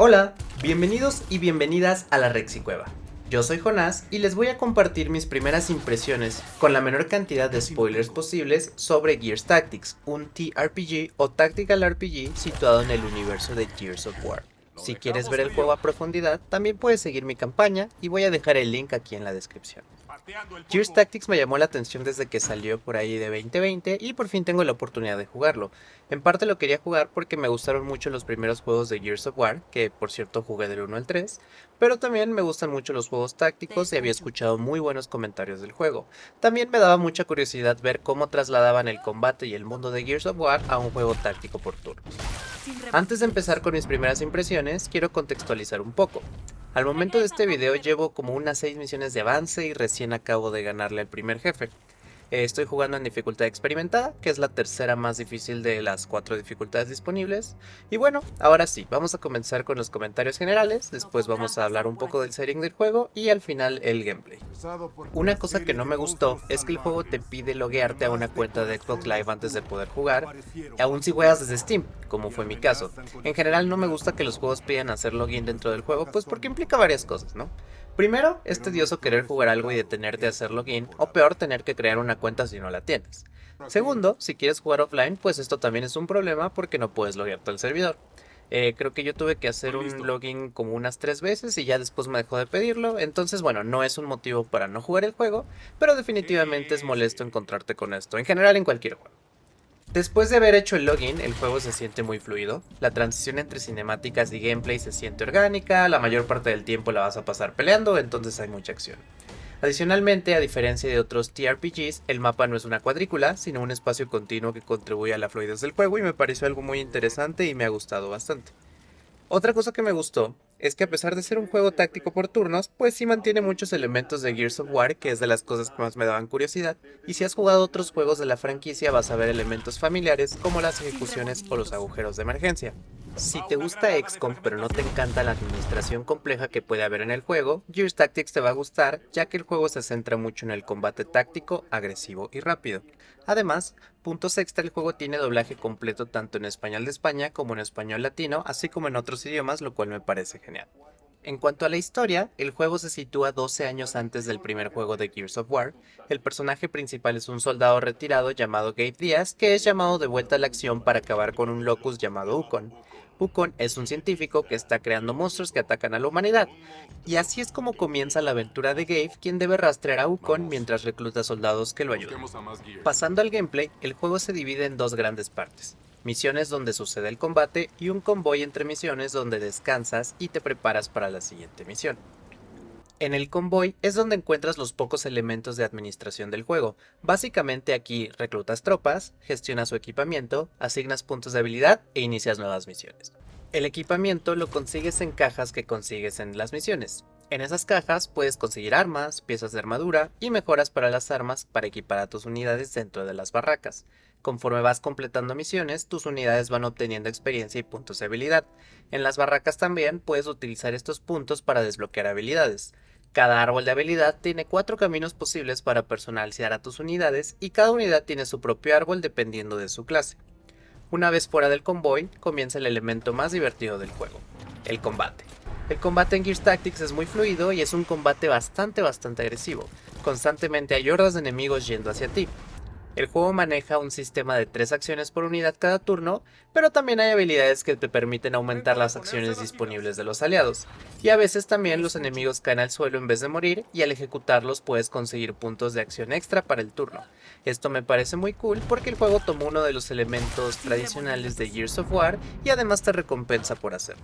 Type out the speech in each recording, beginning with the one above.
Hola, bienvenidos y bienvenidas a la Rexicueva. Yo soy Jonás y les voy a compartir mis primeras impresiones con la menor cantidad de spoilers posibles sobre Gears Tactics, un TRPG o Tactical RPG situado en el universo de Gears of War. Si quieres ver el juego a profundidad, también puedes seguir mi campaña y voy a dejar el link aquí en la descripción. Gears Tactics me llamó la atención desde que salió por ahí de 2020 y por fin tengo la oportunidad de jugarlo. En parte lo quería jugar porque me gustaron mucho los primeros juegos de Gears of War, que por cierto jugué del 1 al 3, pero también me gustan mucho los juegos tácticos y había escuchado muy buenos comentarios del juego. También me daba mucha curiosidad ver cómo trasladaban el combate y el mundo de Gears of War a un juego táctico por turnos. Antes de empezar con mis primeras impresiones, quiero contextualizar un poco. Al momento de este video llevo como unas 6 misiones de avance y recién acabo de ganarle al primer jefe. Estoy jugando en dificultad experimentada, que es la tercera más difícil de las 4 dificultades disponibles. Y bueno, ahora sí, vamos a comenzar con los comentarios generales, después vamos a hablar un poco del setting del juego y al final el gameplay. Una cosa que no me gustó es que el juego te pide loguearte a una cuenta de Xbox Live antes de poder jugar, aun si juegas desde Steam, como fue mi caso. En general no me gusta que los juegos pidan hacer login dentro del juego, pues porque implica varias cosas, ¿no? Primero, es tedioso querer jugar algo y detenerte a hacer login, o peor, tener que crear una cuenta si no la tienes. Segundo, si quieres jugar offline, pues esto también es un problema porque no puedes loguearte al servidor. Creo que yo tuve que hacer un login como unas 3 veces y ya después me dejó de pedirlo, entonces bueno, no es un motivo para no jugar el juego, pero definitivamente es molesto encontrarte con esto, en general en cualquier juego. Después de haber hecho el login, el juego se siente muy fluido, la transición entre cinemáticas y gameplay se siente orgánica, la mayor parte del tiempo la vas a pasar peleando, entonces hay mucha acción. Adicionalmente, a diferencia de otros TRPGs, el mapa no es una cuadrícula, sino un espacio continuo que contribuye a la fluidez del juego y me pareció algo muy interesante y me ha gustado bastante. Otra cosa que me gustó es que a pesar de ser un juego táctico por turnos, pues sí mantiene muchos elementos de Gears of War, que es de las cosas que más me daban curiosidad, y si has jugado otros juegos de la franquicia vas a ver elementos familiares como las ejecuciones o los agujeros de emergencia. Si te gusta XCOM pero no te encanta la administración compleja que puede haber en el juego, Gears Tactics te va a gustar ya que el juego se centra mucho en el combate táctico, agresivo y rápido. Además, puntos extra, el juego tiene doblaje completo tanto en español de España como en español latino, así como en otros idiomas, lo cual me parece genial. En cuanto a la historia, el juego se sitúa 12 años antes del primer juego de Gears of War. El personaje principal es un soldado retirado llamado Gabe Díaz, que es llamado de vuelta a la acción para acabar con un locus llamado Ukon. Ukon es un científico que está creando monstruos que atacan a la humanidad. Y así es como comienza la aventura de Gabe, quien debe rastrear a Ukon mientras recluta soldados que lo ayuden. Pasando al gameplay, el juego se divide en dos grandes partes. Misiones donde sucede el combate y un convoy entre misiones donde descansas y te preparas para la siguiente misión. En el convoy es donde encuentras los pocos elementos de administración del juego. Básicamente aquí reclutas tropas, gestionas su equipamiento, asignas puntos de habilidad e inicias nuevas misiones. El equipamiento lo consigues en cajas que consigues en las misiones. En esas cajas puedes conseguir armas, piezas de armadura y mejoras para las armas para equipar a tus unidades dentro de las barracas. Conforme vas completando misiones, tus unidades van obteniendo experiencia y puntos de habilidad. En las barracas también puedes utilizar estos puntos para desbloquear habilidades. Cada árbol de habilidad tiene 4 caminos posibles para personalizar a tus unidades y cada unidad tiene su propio árbol dependiendo de su clase. Una vez fuera del convoy, comienza el elemento más divertido del juego, el combate. El combate en Gears Tactics es muy fluido y es un combate bastante agresivo. Constantemente hay hordas de enemigos yendo hacia ti. El juego maneja un sistema de 3 acciones por unidad cada turno, pero también hay habilidades que te permiten aumentar las acciones disponibles de los aliados. Y a veces también los enemigos caen al suelo en vez de morir, y al ejecutarlos puedes conseguir puntos de acción extra para el turno. Esto me parece muy cool porque el juego tomó uno de los elementos tradicionales de Gears of War y además te recompensa por hacerlo.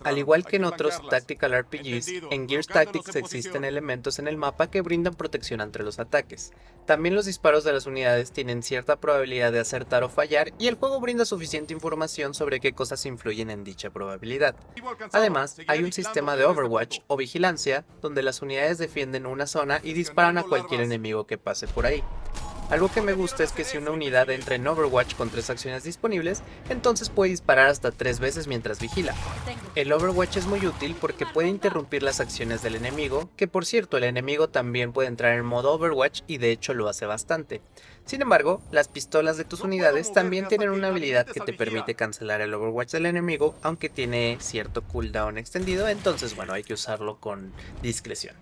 Al igual que en otros Tactical RPGs, en Gears Tactics existen elementos en el mapa que brindan protección ante los ataques. También los disparos de las unidades tienen cierta probabilidad de acertar o fallar y el juego brinda suficiente información sobre qué cosas influyen en dicha probabilidad. Además, hay un sistema de Overwatch o vigilancia donde las unidades defienden una zona y disparan a cualquier enemigo que pase por ahí. Algo que me gusta es que si una unidad entra en Overwatch con 3 acciones disponibles, entonces puede disparar hasta 3 veces mientras vigila. El Overwatch es muy útil porque puede interrumpir las acciones del enemigo, que por cierto el enemigo también puede entrar en modo Overwatch y de hecho lo hace bastante. Sin embargo, las pistolas de tus unidades también tienen una habilidad que te permite cancelar el Overwatch del enemigo, aunque tiene cierto cooldown extendido, entonces bueno, hay que usarlo con discreción.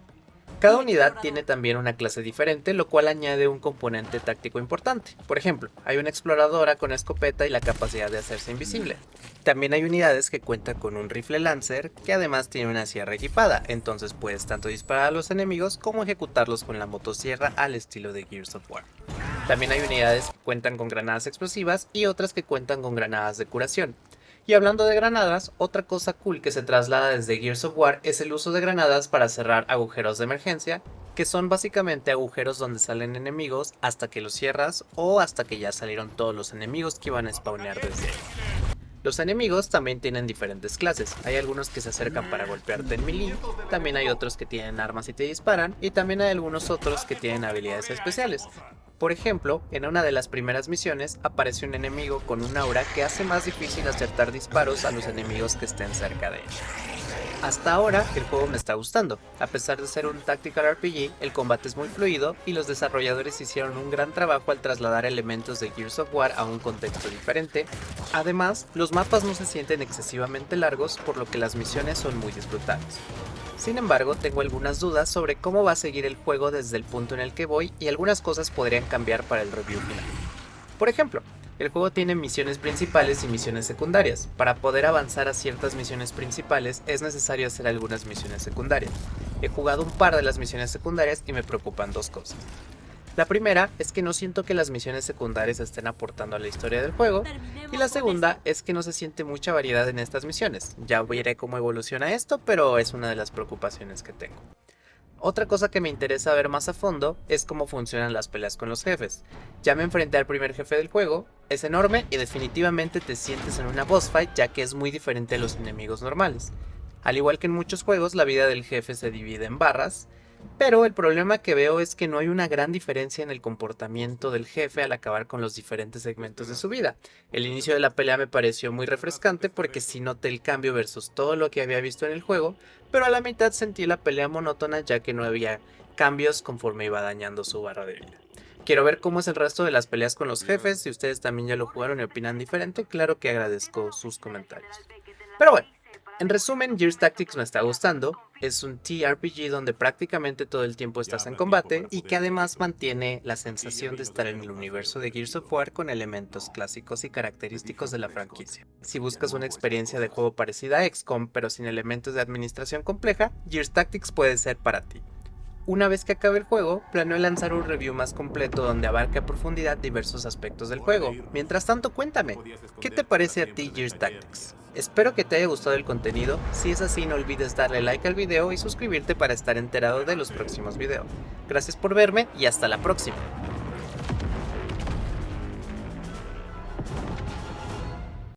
Cada unidad tiene también una clase diferente, lo cual añade un componente táctico importante. Por ejemplo, hay una exploradora con escopeta y la capacidad de hacerse invisible. También hay unidades que cuentan con un rifle lancer que además tiene una sierra equipada, entonces puedes tanto disparar a los enemigos como ejecutarlos con la motosierra al estilo de Gears of War. También hay unidades que cuentan con granadas explosivas y otras que cuentan con granadas de curación. Y hablando de granadas, otra cosa cool que se traslada desde Gears of War es el uso de granadas para cerrar agujeros de emergencia, que son básicamente agujeros donde salen enemigos hasta que los cierras o hasta que ya salieron todos los enemigos que iban a spawnear desde ahí. Los enemigos también tienen diferentes clases, hay algunos que se acercan para golpearte en melee, también hay otros que tienen armas y te disparan, y también hay algunos otros que tienen habilidades especiales. Por ejemplo, en una de las primeras misiones aparece un enemigo con un aura que hace más difícil acertar disparos a los enemigos que estén cerca de él. Hasta ahora el juego me está gustando, a pesar de ser un tactical RPG, el combate es muy fluido y los desarrolladores hicieron un gran trabajo al trasladar elementos de Gears of War a un contexto diferente. Además, los mapas no se sienten excesivamente largos, por lo que las misiones son muy disfrutables. Sin embargo, tengo algunas dudas sobre cómo va a seguir el juego desde el punto en el que voy y algunas cosas podrían cambiar para el review final. Por ejemplo, el juego tiene misiones principales y misiones secundarias. Para poder avanzar a ciertas misiones principales es necesario hacer algunas misiones secundarias. He jugado un par de las misiones secundarias y me preocupan dos cosas. La primera es que no siento que las misiones secundarias estén aportando a la historia del juego, y la segunda es que no se siente mucha variedad en estas misiones. Ya veré cómo evoluciona esto, pero es una de las preocupaciones que tengo. Otra cosa que me interesa ver más a fondo es cómo funcionan las peleas con los jefes. Ya me enfrenté al primer jefe del juego, es enorme y definitivamente te sientes en una boss fight ya que es muy diferente a los enemigos normales. Al igual que en muchos juegos, la vida del jefe se divide en barras, pero el problema que veo es que no hay una gran diferencia en el comportamiento del jefe al acabar con los diferentes segmentos de su vida. El inicio de la pelea me pareció muy refrescante porque sí noté el cambio versus todo lo que había visto en el juego, pero a la mitad sentí la pelea monótona ya que no había cambios conforme iba dañando su barra de vida. Quiero ver cómo es el resto de las peleas con los jefes, si ustedes también ya lo jugaron y opinan diferente, claro que agradezco sus comentarios. Pero bueno. En resumen, Gears Tactics me está gustando, es un TRPG donde prácticamente todo el tiempo estás en combate y que además mantiene la sensación de estar en el universo de Gears of War con elementos clásicos y característicos de la franquicia. Si buscas una experiencia de juego parecida a XCOM pero sin elementos de administración compleja, Gears Tactics puede ser para ti. Una vez que acabe el juego, planeo lanzar un review más completo donde abarque a profundidad diversos aspectos del juego. Mientras tanto, cuéntame, ¿qué te parece a ti Gears Tactics? Espero que te haya gustado el contenido, si es así no olvides darle like al video y suscribirte para estar enterado de los próximos videos. Gracias por verme y hasta la próxima.